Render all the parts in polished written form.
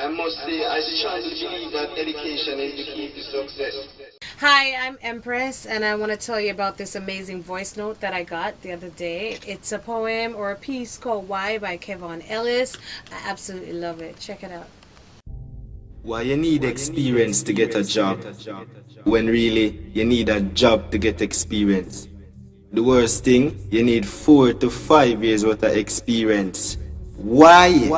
I must say, I strongly believe that education is the key to success. Hi, I'm Empress, and I want to tell you about this amazing voice note that I got the other day. It's a poem or a piece called Why by Kevon Ellis. I absolutely love it. Check it out. Why you need experience to get a job, when really you need a job to get experience? The worst thing, you need 4 to 5 years worth of experience. Why?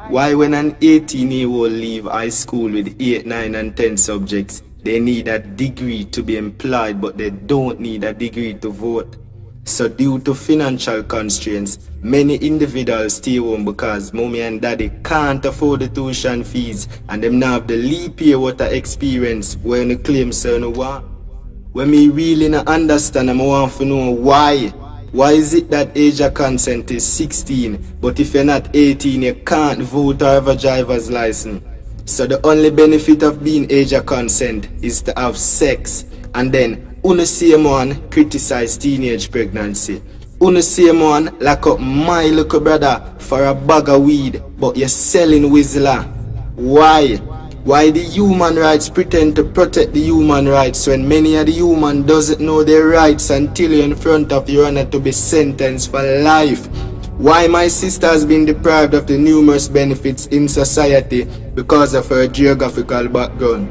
Why when an 18-year-old leave high school with 8, 9 and 10 subjects, they need a degree to be employed, but they don't need a degree to vote? So due to financial constraints, many individuals stay home because mommy and daddy can't afford the tuition fees, and them now have the leap year what a experience when you claim certain what. When me really not understand, I want to know why. Why is it that age of consent is 16, but if you're not 18 you can't vote or have a driver's license? So the only benefit of being age of consent is to have sex, and then the same one criticize teenage pregnancy. The same one lock up my little brother for a bag of weed, but you're selling Whistler. Why? Why the human rights pretend to protect the human rights when many of the human doesn't know their rights until you're in front of your honor to be sentenced for life? Why my sister has been deprived of the numerous benefits in society because of her geographical background?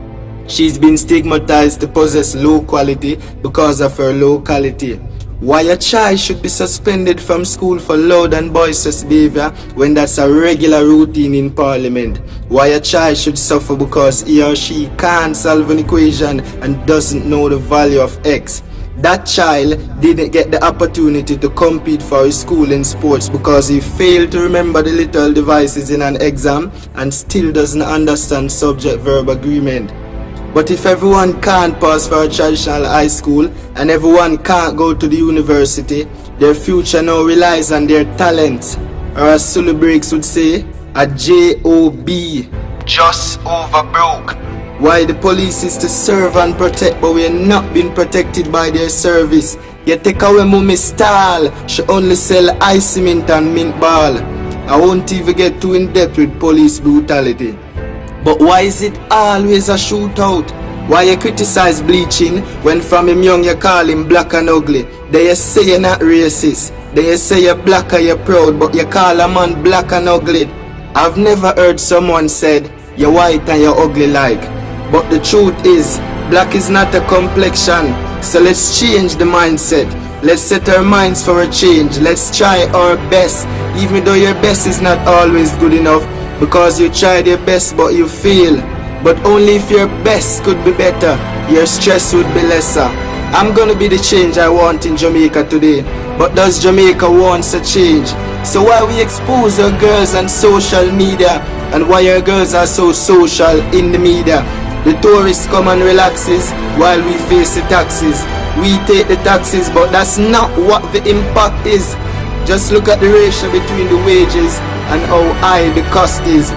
She's been stigmatized to possess low quality because of her locality. Why a child should be suspended from school for loud and boisterous behavior when that's a regular routine in parliament? Why a child should suffer because he or she can't solve an equation and doesn't know the value of x? That child didn't get the opportunity to compete for his school in sports because he failed to remember the little devices in an exam and still doesn't understand subject-verb agreement. But if everyone can't pass for a traditional high school and everyone can't go to the university, their future now relies on their talent. Or as Sulu Breaks would say, a J.O.B. Just over broke. Why the police is to serve and protect, but we are not being protected by their service. You take away mommy style, she only sell ice cement and mint ball. I won't even get too in depth with police brutality. But why is it always a shootout? Why you criticize bleaching when from him young you call him black and ugly? Then you say you're not racist. Then you say you're black and you're proud, but you call a man black and ugly. I've never heard someone said you're white and you're ugly like. But the truth is, black is not a complexion. So let's change the mindset. Let's set our minds for a change. Let's try our best, even though your best is not always good enough. Because you tried your best but you fail. But only if your best could be better, your stress would be lesser. I'm gonna be the change I want in Jamaica today. But does Jamaica want a change? So why we expose our girls on social media? And why our girls are so social in the media? The tourists come and relaxes while we face the taxes. We take the taxes, but that's not what the impact is. Just look at the ratio between the wages and how high the cost is.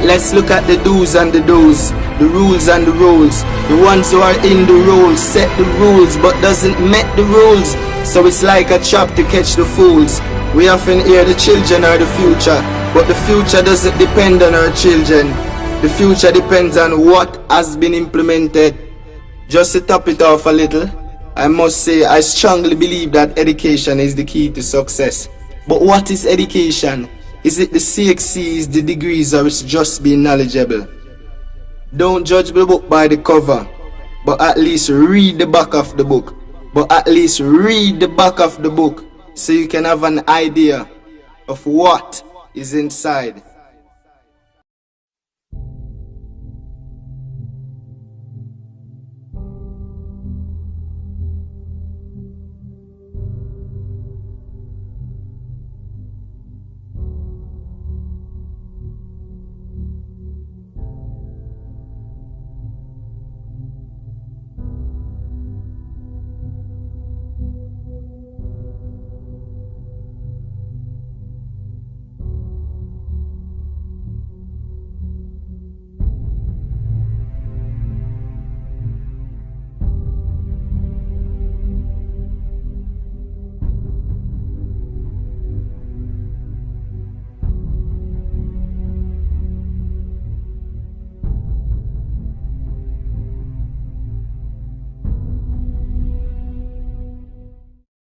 Let's look at the do's and the don'ts, the rules and the rules. The ones who are in the roles set the rules but doesn't make the rules. So it's like a trap to catch the fools. We often hear the children are the future, but the future doesn't depend on our children. The future depends on what has been implemented. Just to top it off a little, I must say I strongly believe that education is the key to success. But what is education? Is it the CXCs, the degrees, or it's just being knowledgeable? Don't judge the book by the cover, but at least read the back of the book. But at least read the back of the book so you can have an idea of what is inside.